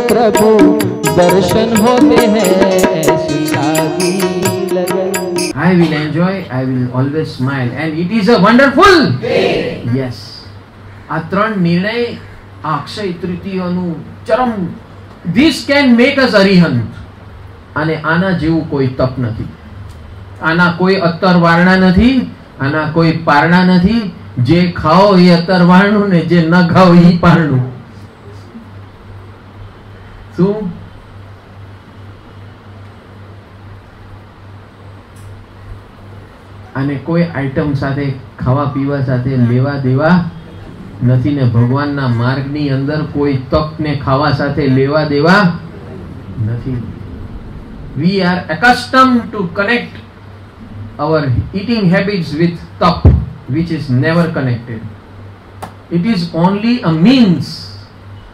प्रभु दर्शन होते हैं ऐसी लागी लगन. I will enjoy, I will always smile, and it is a wonderful day. Yes. આ ત્રણ નિર્ણય આ Akshay તૃતીયાનું ચરમ. This can make us Arihant. અને આના જેવું કોઈ તપ નથી. આના કોઈ અત્તર વારણા નથી, આના કોઈ પારણા નથી. જે ખાઓ એ અત્તર વારણું ને જે ન ખાઓ એ પારણું. શું? અને કોઈ આઈટમ સાથે ખાવા પીવા સાથે લેવા દેવા નથી ને ભગવાનના માર્ગની અંદર કોઈ તપ ને ખાવા સાથે લેવા દેવા નથી. We are accustomed to connect our eating habits with tap, which is never connected. It is only a means.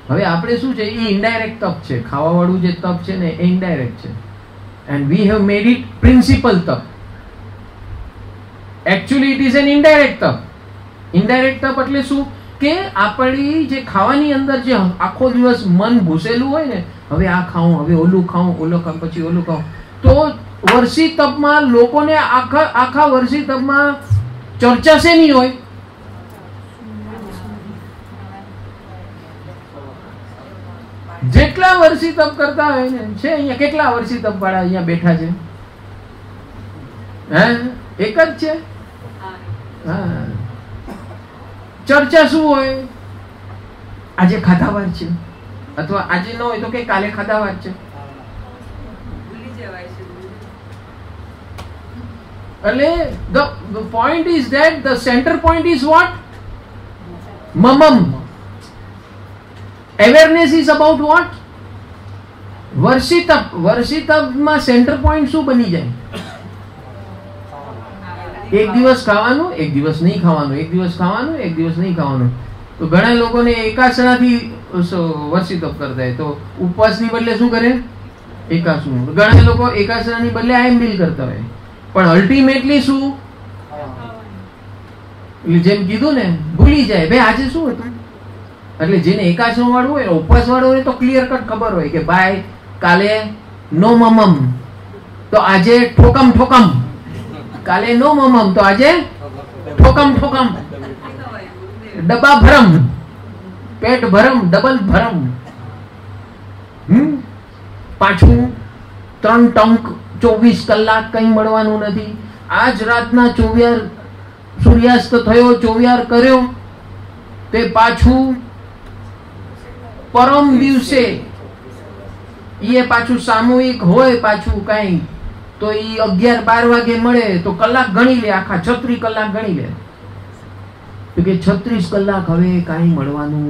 હવે આપણે શું છે, એ ઇનડાયરેક્ટ તપ છે. ખાવા વાળું જે તપ છે ને એ ઇનડાયરેક્ટ છે, and we have made it principal તપ. Actually it is an indirect તપ. ઇનડાયરેક્ટ તપ એટલે શું કે આપણી જે ખાવાની અંદર જે આખો દિવસ મન ઘૂસેલું હોય ને, હવે આ ખાઉં, હવે ઓલું ખાઉં, ઓલું ખાઉં, પછી ઓલું ખાઉં, તો વર્ષી તપમાં લોકોને આખા વર્ષી તપમાં ચર્ચા શેની હોય? જેટલા વર્ષી તપ કરતા હોય ને છે અહીંયા, કેટલા વર્ષી તપ વાળા અહીંયા બેઠા છે? હે, એક જ છે. હા, ચર્ચા શું હોય? આજે ખાધા વાર છે, અથવા આજે ન હોય તો કે કાલે ખાધા વાર છે. એટલે the point is that the center point is what? Mamam. Awareness is about what? વર્ષિતમાં સેન્ટર પોઈન્ટ શું બની જાય? એક દિવસ ખાવાનું, એક દિવસ નહીં ખાવાનું, એક દિવસ ખાવાનું, એક દિવસ નહીં ખાવાનું. તો ઘણા લોકોને એકાસણાથી વર્ષિતપ કરતા હોય તો ઉપવાસની બદલે શું કરે? એકાસણું. ઘણા લોકો એકાસણાની બદલે આયંબિલ કરતા હોય. પણ અલ્ટિમેટલી શું? જેમ કીધું ને, ભૂલી જાય ભાઈ આજે શું હતું. એટલે જેને એકાસણ વાળું હોય, ઉપવાસ વાળું હોય તો ક્લિયર કટ ખબર હોય કે ભાઈ કાલે નો મમમ, તો આજે ઠોકમ ઠોકમ. કાલે નો મમમ તો આજે ઠોકમ ઠોકમ. ડબ્બા ભરમ, પેટ ભરમ, ડબલ ભરમ. પાછું 3 ટંક 24 કલાક કઈ મળવાનું નથી. આજ રાતના 24 સૂર્યાસ્ત થયો, 24 કર્યો, તે પાછું પરમ દિવસે એ પાછું સામૂહિક હોય, પાછું કઈ તો એ 11-12 વાગે મળે તો કલાક ગણી લે, આખા 36 કલાક ગણી લે. તો કે 36 કલાક હવે કાંઈ મળવાનું.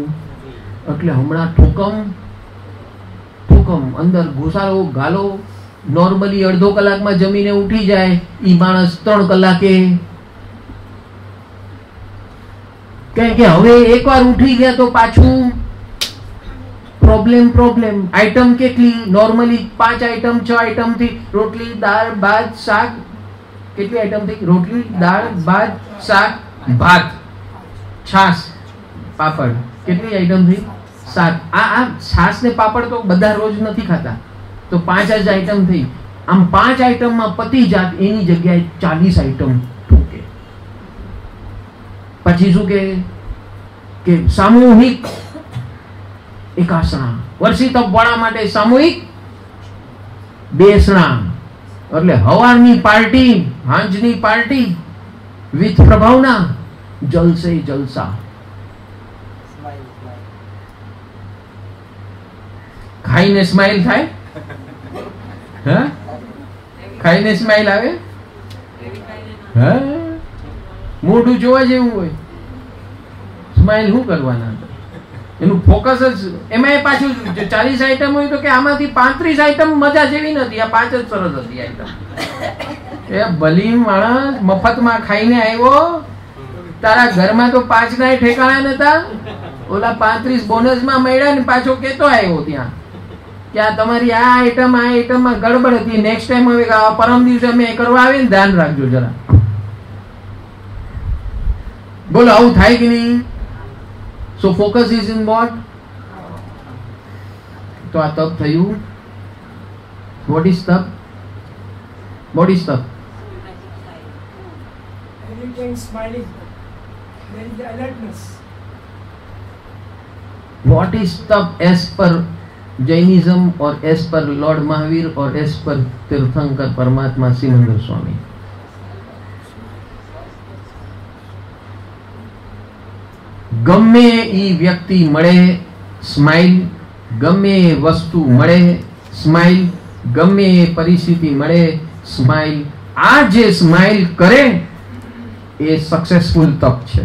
એટલે હમણાં ઠોકમ ઠોકમ, અંદર ઘુસારો ગાલો. નોર્મલી અડધો કલાકમાં જમીને ઉઠી જાય ઈ માણસ 3 કલાકે. કે હવે એકવાર ઉઠી ગયા તો પાછું પ્રોબ્લેમ. આઈટમ કેટલી? નોર્મલી 5 આઈટમ 6 આઈટમ થી રોટલી, દાળ, ભાત, શાક. કેટલી આઈટમ થી? રોટલી, દાળ, ભાત, શાક, ભાત, છાસ, પાપડ. કેટલી આઈટમ થી? 7. આ છાસ ને પાપડ તો બધા રોજ નથી ખાતા, તો 5 જ આઈટમ થઈ. આમ 5 આઈટમમાં પતી જાત, એની જગ્યાએ 40 આઈટમ ઠોકે. પછી શું કે સામૂહિક એકાસણા. વર્ષી તપ વાળા માટે સામૂહિક બેસણા. એટલે હવારની પાર્ટી, હાંજની પાર્ટી વિથ પ્રભાવના જલસે જલસા. ખાઈને સ્માઈલ થાય? હા, ખાઈને સ્માઈલ આવે? હા, મોઢું જોવા જેવું હોય, સ્માઈલ શું કરવાના? એનું ફોકસ જ એમાં. પાછું 40 આઈટમ હોય તો કે આમાંથી 35 આઈટમ મજા જેવી નથી, આ 5 જ સરસ હતી આઈટમ. એ ભલી માણસ મફતમાં ખાઈને આવ્યો, તારા ઘરમાં તો 5 ના ઠેકાણા નતા, ઓલા 35 બોનસમાં મળ્યા ને પાછો કેતો આવ્યો ત્યાં કે આ તમારી આ આઈટમમાં ગડબડ હતી, નેક્સ્ટ ટાઈમ હવે પરમ દિવસે અમે કરવા આવે ને ધ્યાન રાખજો જરા. બોલો આવું થાય કે નહીં? So focus is in what? તો આ તપ થયું. વોટ ઇઝ તપ? વોટ ઇઝ તપ? Everything smiling. There is the alertness. What is तप as per जैनिज्म और as per लॉर्ड महावीर और as per तीर्थंकर परमात्मा सिमंदर स्वामी? गमे ई व्यक्ति મળે સ્માઇલ, ગમે વસ્તુ મળે સ્માઇલ, ગમે પરિસ્થિતિ મળે સ્માઇલ. આ જે સ્માઇલ કરે એ સક્સેસફુલ તપ છે.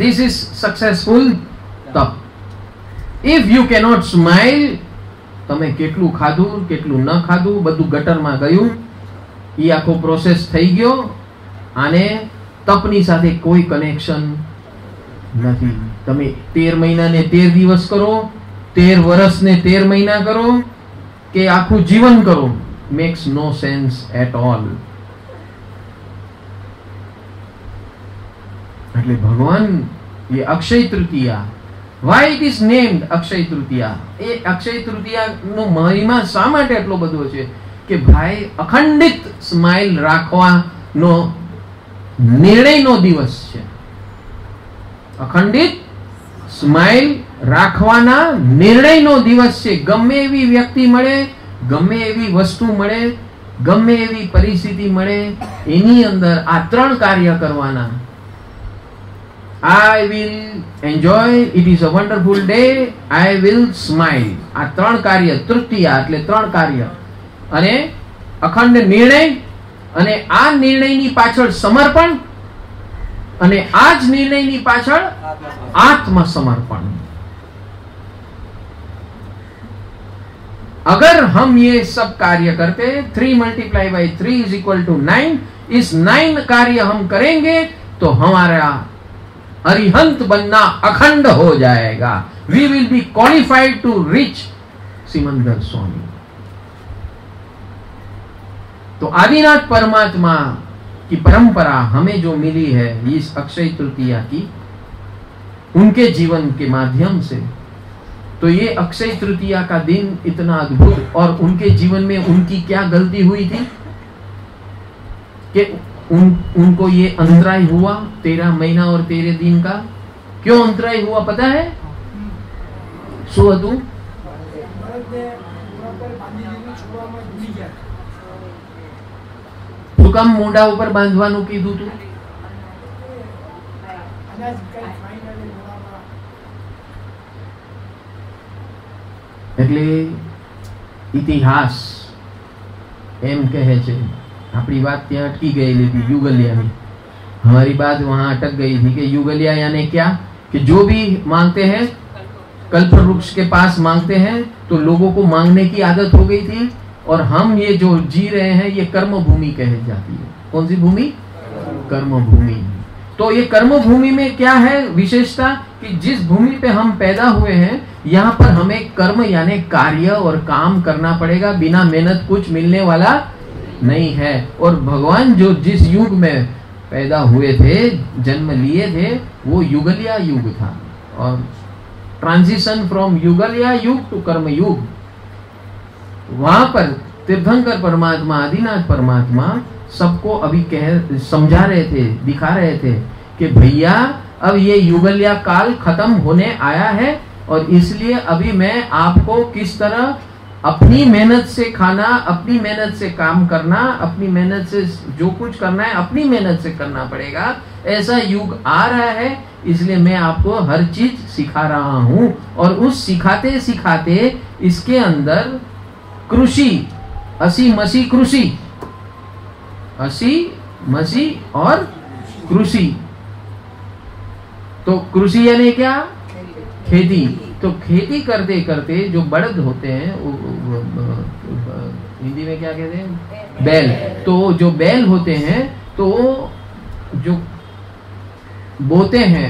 This is successful તપ. If you cannot smile, તમે કેટલું ખાધું કેટલું ન ખાધું બધું ગટરમાં ગયું, એ આખો પ્રોસેસ થઈ ગયો. આને તપની સાથે કોઈ કનેક્શન નથી. તમે 13 મહિનાને 13 દિવસ કરો, 13 વર્ષને 13 મહિના કરો કે આખું જીવન કરો, makes no sense at all. એટલે ભગવાન એ Akshay Tritiya, why it is named Akshay Tritiya? એ અક્ષય તૃતીયા નો મહિમા શા માટે એટલો બધો છે કે ભાઈ અખંડિત સ્માઇલ રાખવાનો નિર્ણયનો દિવસ છે. અખંડિત સ્માઇલ રાખવાના નિર્ણયનો દિવસ છે. ગમે એવી વ્યક્તિ મળે, ગમે એવી વસ્તુ મળે, ગમે એવી પરિસ્થિતિ મળે, એની અંદર આ 3 કાર્ય કરવાના. I will enjoy, it is a wonderful day, I will smile. આ 3 કાર્ય, તૃતીયા એટલે 3 કાર્ય. અને અખંડ નિર્ણય, અને આ નિર્ણયની પાછળ સમર્પણ, અને આ જ નિર્ણયની પાછળ આત્મસમર્પણ. अगर हम ये सब कार्य करते, 3 × 3 = 9, इस 9 कार्य हम करेंगे तो हमारा अरिहंत बनना अखंड हो जाएगा. We will be qualified to reach Simandhar Swami. तो आदिनाथ परमात्मा की परंपरा हमें जो मिली है इस अक्षय तृतीया की, उनके जीवन के माध्यम से, तो ये अक्षय तृतीया का दिन इतना अद्भुत, और उनके जीवन में उनकी क्या गलती हुई थी कि उनको ये अंतराय हुआ 13 महीना और 13 दिन का. क्यों अंतराय हुआ पता है? શું હતું? શું કામ મોઢા ઉપર બાંધવાનું કીધું હતું? એટલે ઇતિહાસ એમ કહે છે, આપણી बात ત્યાં अटकी गई थी युगलिया में. हमारी बात वहां अटक गई थी कि युगलिया यानी क्या, कि जो भी मांगते हैं कल्प वृक्ष के पास मांगते हैं तो लोगों को मांगने की आदत हो गई थी, और हम ये जो जी रहे हैं ये कर्म भूमि कही जाती है. कौन सी भूमि? कर्म भूमि. तो ये कर्म भूमि में क्या है विशेषता कि जिस भूमि पे हम पैदा हुए हैं यहाँ पर हमें कर्म यानी कार्य और काम करना पड़ेगा. बिना मेहनत कुछ मिलने वाला नहीं है. और भगवान जो जिस युग में पैदा हुए थे, जन्म लिए थे, वो युगलिया युग था. और ट्रांजिशन फ्रॉम युगलिया युग टू कर्म युग, वहां पर तीर्थंकर परमात्मा, आदिनाथ परमात्मा सबको अभी समझा रहे थे, दिखा रहे थे कि भैया अब ये युगलिया काल खत्म होने आया है, और इसलिए अभी मैं आपको किस तरह अपनी मेहनत से खाना, अपनी मेहनत से काम करना, अपनी मेहनत से जो कुछ करना है अपनी मेहनत से करना पड़ेगा, ऐसा युग आ रहा है. इसलिए मैं आपको हर चीज सिखा रहा हूं. और उस सिखाते सिखाते इसके अंदर कृषि, असी मसी कृषि, असी मसी और कृषि. तो कृषि यानी क्या? खेती. तो खेती करते करते जो बड़द होते हैं, हिंदी में क्या कहते हैं? बैल. तो जो बैल होते हैं तो जो बोते हैं,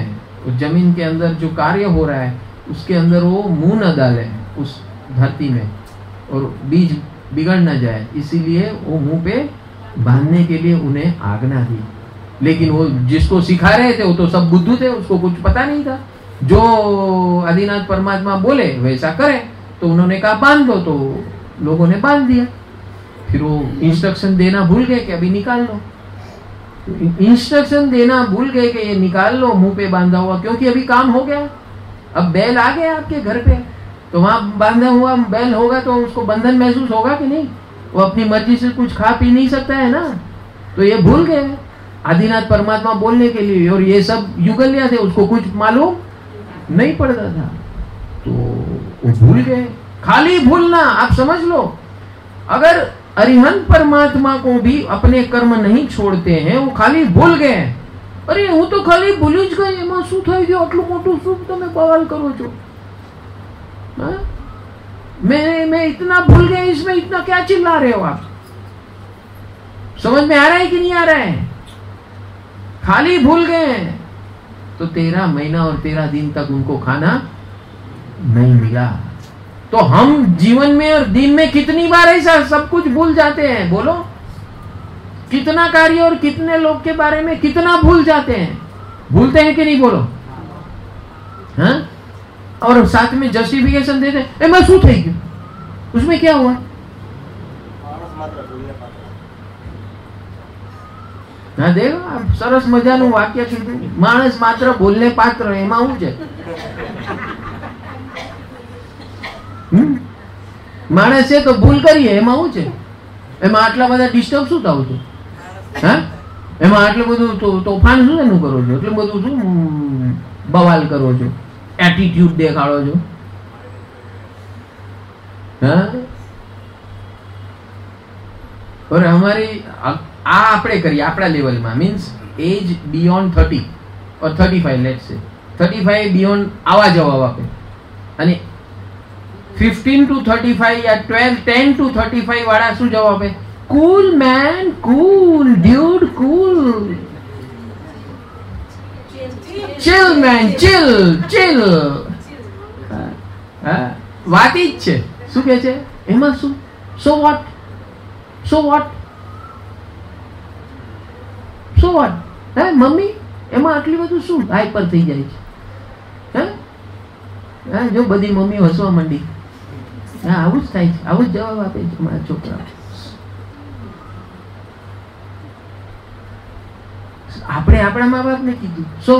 जमीन के अंदर जो कार्य हो रहा है उसके अंदर वो मुंह न डाले उस धरती में, और बीज बिगड़ न जाए, इसीलिए वो मुंह पे बांधने के लिए उन्हें आज्ञा दी. लेकिन वो जिसको सिखा रहे थे वो तो सब बुद्धू थे, उसको कुछ पता नहीं था. जो आदिनाथ परमात्मा बोले वैसा करे, तो उन्होंने कहा बांध दो, तो लोगों ने बांध दिया। फिर वो इंस्ट्रक्शन देना भूल गए कि अभी निकाल लो। इंस्ट्रक्शन देना भूल गए कि ये निकाल लो मुंह पे बांधा हुआ, क्योंकि अभी काम हो गया। अब बैल आ गया आपके घर पे, तो वहां बांधा हुआ बैल होगा तो उसको बंधन महसूस होगा कि नहीं? वो अपनी मर्जी से कुछ खा पी नहीं सकता है ना। तो ये भूल गए आदिनाथ परमात्मा बोलने के लिए, और ये सब युगलिया थे, उसको कुछ मालूम नहीं पड़ता था, तो वो भूल गए। खाली भूलना, आप समझ लो, अगर अरिहंत परमात्मा को भी अपने कर्म नहीं छोड़ते हैं, वो खाली भूल गए, अरे હું તો ખાલી ભૂલી જ ગઈ, એમાં શું થઈ ગયું, આટલું મોટું શું તમે બવાલ કરો છો? मैं इतना भूल गया, इसमें इतना क्या चिल्ला रहे हो आप? समझ में आ रहा है कि नहीं आ रहा है? खाली भूल गए तो 13 महीना और 13 दिन तक उनको खाना नहीं मिला। तो हम जीवन में और दिन में कितनी बार ऐसा सब कुछ भूल जाते हैं? बोलो, कितना कार्य और कितने लोग के बारे में कितना भूल जाते हैं? भूलते हैं कि नहीं? बोलो। हाँ? और साथ में जस्टिफिकेशन देते हैं, मैं શું થઈ ગયું, उसमें क्या हुआ? હા દેખો, આ સરસ મજાનું વાક્ય કીધું, માણસ માત્ર બોલને પાત્ર, એમાં શું છે? માણસ છે તો ભૂલ કરીએ, એમાં શું છે? એમાં આટલા બધા ડિસ્ટર્બ શું થાવ છો? હા, એમાં આટલું બધું તોફાન શું એનું કરો છો? એટલું બધું શું બવાલ કરો છો, એટીટ્યુડ દેખાડો છો? હા, और हमारी आ આપણે કરીએ આપણા લેવલમાં, મીન્સ એજ બિયોન્ડ 30 और 35, લેટ્સ સે 35 બિયોન્ડ આવા જવાબ આપે, અને 15 to 35 या 10 to 35 વાળા શું જવાબ આપે? કૂલ મેન, કૂલ ડ્યુડ, કૂલ, ચિલ મેન, ચિલ ચિલ. હા, વાત ઈ જ છે. શું કહે છે એમાં? શું so what, so what, so what? હે મમ્મી, એમાં આટલી બધું શું હાઈપર થઈ જાય છે? હે, જો બધી મમ્મીઓ હસવા માંડી. હા, આવું જ થાય છે, આવું જ જવાબ આપે છે મારા છોકરા. આપણે આપણા મા બાપને કીધું, સો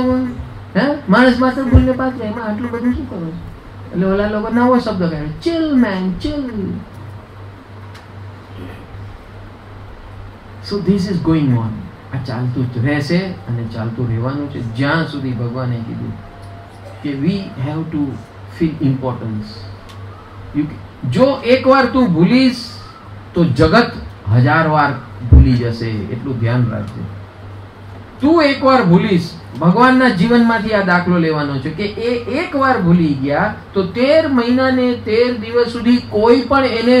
હે માણસ માત્ર ભૂલને પાત્ર, એમાં આટલું બધું શું કરો છો? એટલે ઓલા લોકો નવો શબ્દ કહે, chill man, chill. So this is going on. આ ચાલતું જ રહેશે અને ચાલતું રહેવાનું છે જ્યાં સુધી ભગવાને કીધું કે we have to feel importance. જો એકવાર તું ભૂલીશ તો જગત 1000 વાર ભૂલી જશે, એટલું ધ્યાન રાખજે. તું એકવાર ભૂલીશ, ભગવાનના જીવનમાંથી આ દાખલો લેવાનો છે કે એ એકવાર ભૂલી ગયા તો 13 મહિના ને 13 દિવસ સુધી કોઈ પણ એને,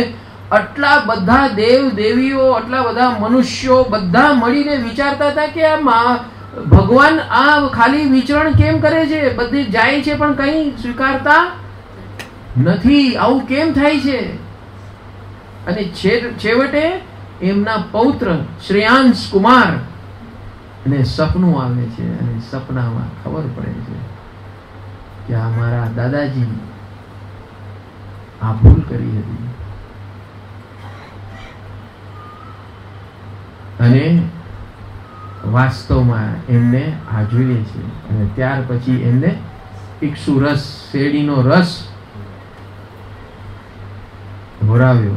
આટલા બધા દેવ દેવીઓ, આટલા બધા મનુષ્યો બધા મળીને વિચારતા હતા કે આ ભગવાન આ ખાલી વિચરણ કેમ કરે છે, બધી જાય છે પણ કઈ સ્વીકારતા નથી, આવું કેમ થાય છે? અને છેવટે એમના પૌત્ર શ્રેયાંશ કુમાર અને સપનું આવે છે, અને સપનામાં ખબર પડે છે કે આ મારા દાદાજી આ ભૂલ કરી હતી, અને વાસ્તવમાં એમને આ જોઈએ છે. અને ત્યાર પછી એમને ઇક્ષુ રસ, શેરડીનો રસ ભરાવ્યો.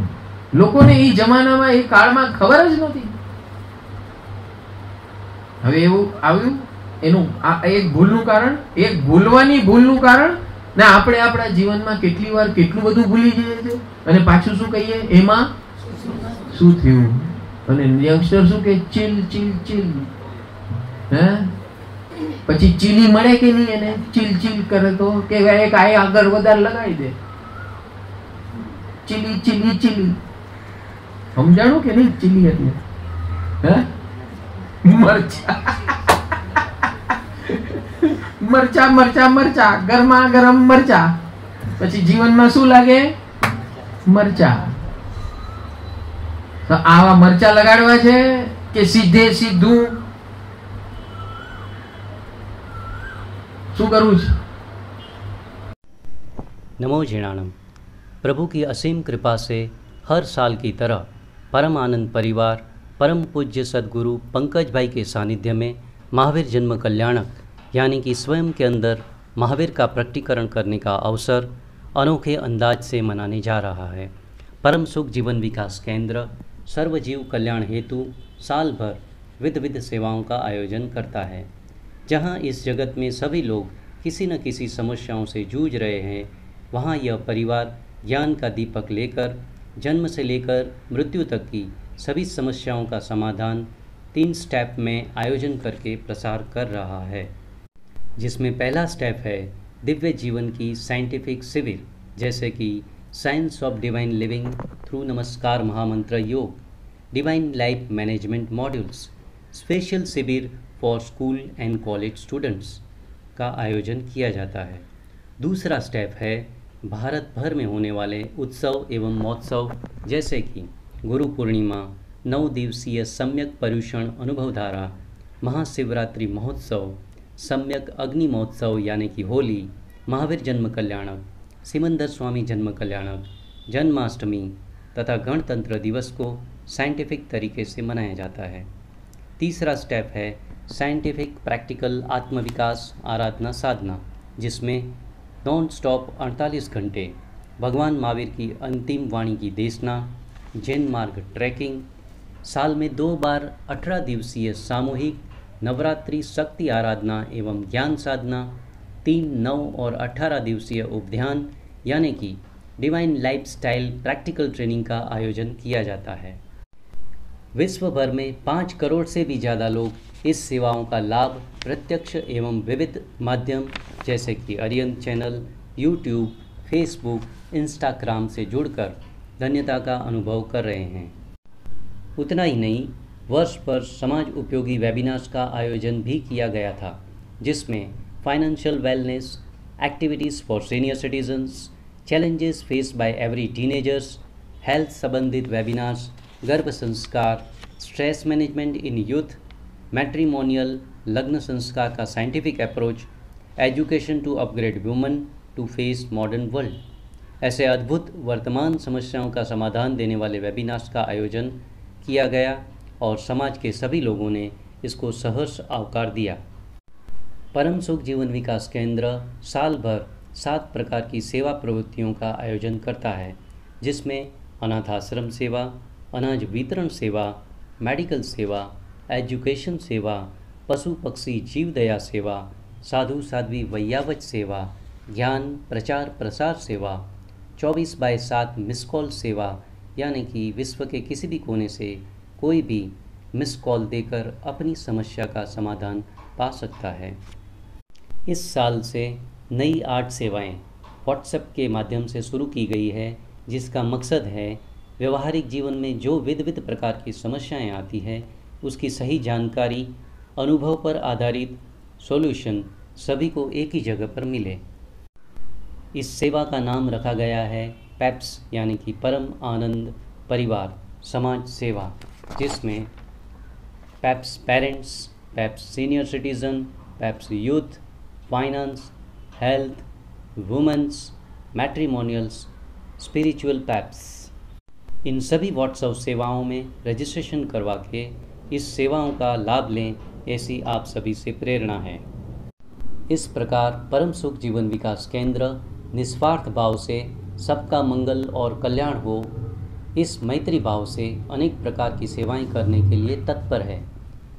લોકોને એ જમાનામાં, એ કાળમાં ખબર જ નહોતી. હવે એવું આવ્યું, એનું આ એક ભૂલનું કારણ, એક ભૂલવાની ભૂલનું કારણ. ને આપણે આપણા જીવનમાં કેટલી વાર કેટલું બધું ભૂલી જઈએ છે, અને પાછું શું કહીએ, એમાં શું થયું? અને યંગસ્ટર શું કે ચીલ ચીલ ચીલ. હે, પછી ચીલી મળે કે નહીં, એને ચીલ ચીલ કરે તો કે એક આ આગળ વધારે લગાવી દે, ચીલી ચીલી ચીલી. સમજાણું કે નહીં? ચીલી એટલે હે મરચા, મરચા મરચા મરચા, ગરમા ગરમ મરચા. પછી જીવનમાં શું લાગે? મરચા. તો આવા મરચા લગાડવા છે કે સીધે સીધું શું કરવું છે? नमो जीणानम। प्रभु की असीम कृपा से हर साल की तरह परम आनंद परिवार परम पूज्य सद्गुरु पंकज भाई के सानिध्य में महावीर जन्म कल्याणक यानी कि स्वयं के अंदर महावीर का प्रकटीकरण करने का अवसर अनोखे अंदाज से मनाने जा रहा है। परम सुख जीवन विकास केंद्र सर्वजीव कल्याण हेतु साल भर विध विध सेवाओं का आयोजन करता है। जहां इस जगत में सभी लोग किसी न किसी समस्याओं से जूझ रहे हैं, वहाँ यह परिवार ज्ञान का दीपक लेकर जन्म से लेकर मृत्यु तक की सभी समस्याओं का समाधान 3 स्टेप में आयोजन करके प्रसार कर रहा है, जिसमें पहला स्टेप है दिव्य जीवन की साइंटिफिक शिविर, जैसे कि science of divine living through नमस्कार महामंत्र योग, divine life management modules, special शिविर for school and college students का आयोजन किया जाता है। दूसरा स्टेप है भारत भर में होने वाले उत्सव एवं महोत्सव, जैसे कि गुरु पूर्णिमा, 9 दिवसीय सम्यक पर्युषण अनुभव धारा, महाशिवरात्रि महोत्सव, सम्यक अग्नि महोत्सव यानी कि होली, महावीर जन्म कल्याणक, सिमंदर स्वामी जन्म कल्याणक, जन्माष्टमी तथा गणतंत्र दिवस को साइंटिफिक तरीके से मनाया जाता है। तीसरा स्टेप है साइंटिफिक प्रैक्टिकल आत्मविकास आराधना साधना, जिसमें नॉन स्टॉप 48 घंटे भगवान महावीर की अंतिम वाणी की देशना, जैन मार्ग ट्रैकिंग, साल में 2 बार 18 दिवसीय सामूहिक नवरात्रि शक्ति आराधना एवं ज्ञान साधना, 3, 9 और 18 दिवसीय उपध्यान यानी कि डिवाइन लाइफस्टाइल प्रैक्टिकल ट्रेनिंग का आयोजन किया जाता है। विश्व भर में 5 करोड़ से भी ज़्यादा लोग इस सेवाओं का लाभ प्रत्यक्ष एवं विविध माध्यम जैसे कि Aryan channel, YouTube, Facebook, Instagram से जुड़कर धन्यता का अनुभव कर रहे हैं। उतना ही नहीं, वर्ष भर समाज उपयोगी वेबिनार्स का आयोजन भी किया गया था, जिसमें financial wellness, activities for senior citizens, challenges faced by every teenagers, health संबंधित वेबिनार्स, गर्भ संस्कार, stress management in youth, matrimonial लग्न संस्कार का scientific approach, education to upgrade woman to face modern world, ऐसे अद्भुत वर्तमान समस्याओं का समाधान देने वाले वेबिनार्स का आयोजन किया गया और समाज के सभी लोगों ने इसको सहर्ष आवकार दिया। परम सुख जीवन विकास केंद्र साल भर 7 प्रकार की सेवा प्रवृत्तियों का आयोजन करता है, जिसमें अनाथ आश्रम सेवा, अनाज वितरण सेवा, मेडिकल सेवा, एजुकेशन सेवा, पशु पक्षी जीव दया सेवा, साधु साध्वी वैयावच सेवा, ज्ञान प्रचार प्रसार सेवा, 24/7 मिस कॉल सेवा यानी कि विश्व के किसी भी कोने से कोई भी मिस कॉल देकर अपनी समस्या का समाधान पा सकता है। इस साल से नई 8 सेवाएं व्हाट्सएप के माध्यम से शुरू की गई है, जिसका मकसद है व्यवहारिक जीवन में जो विविध प्रकार की समस्याएं आती हैं उसकी सही जानकारी, अनुभव पर आधारित सॉल्यूशन सभी को एक ही जगह पर मिले। इस सेवा का नाम रखा गया है पैप्स यानी कि परम आनंद परिवार समाज सेवा, जिसमें पैप्स पेरेंट्स, पैप्स सीनियर सिटीज़न, पैप्स youth, finance, health, women's, matrimonials, spiritual पैप्स, इन सभी व्हाट्सएप सेवाओं में रजिस्ट्रेशन करवा के इस सेवाओं का लाभ लें, ऐसी आप सभी से प्रेरणा है। इस प्रकार परम सुख जीवन विकास केंद्र निस्वार्थ भाव से सबका मंगल और कल्याण हो, इस मैत्री भाव से अनेक प्रकार की सेवाएं करने के लिए तत्पर है।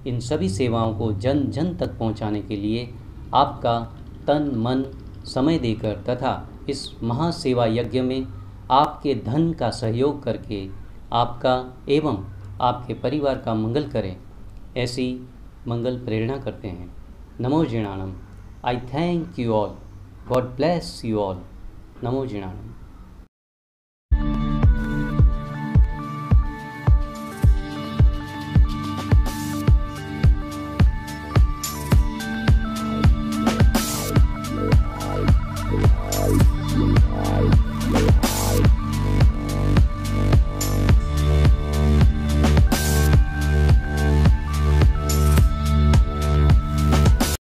इन सभी सेवाओं को जन जन तक पहुंचाने के लिए आपका तन मन समय देकर तथा इस महासेवा यज्ञ में आपके धन का सहयोग करके आपका एवं आपके परिवार का मंगल करें, ऐसी मंगल प्रेरणा करते हैं। नमो जीणानम। I thank you all. God bless you all. नमो जीणानम।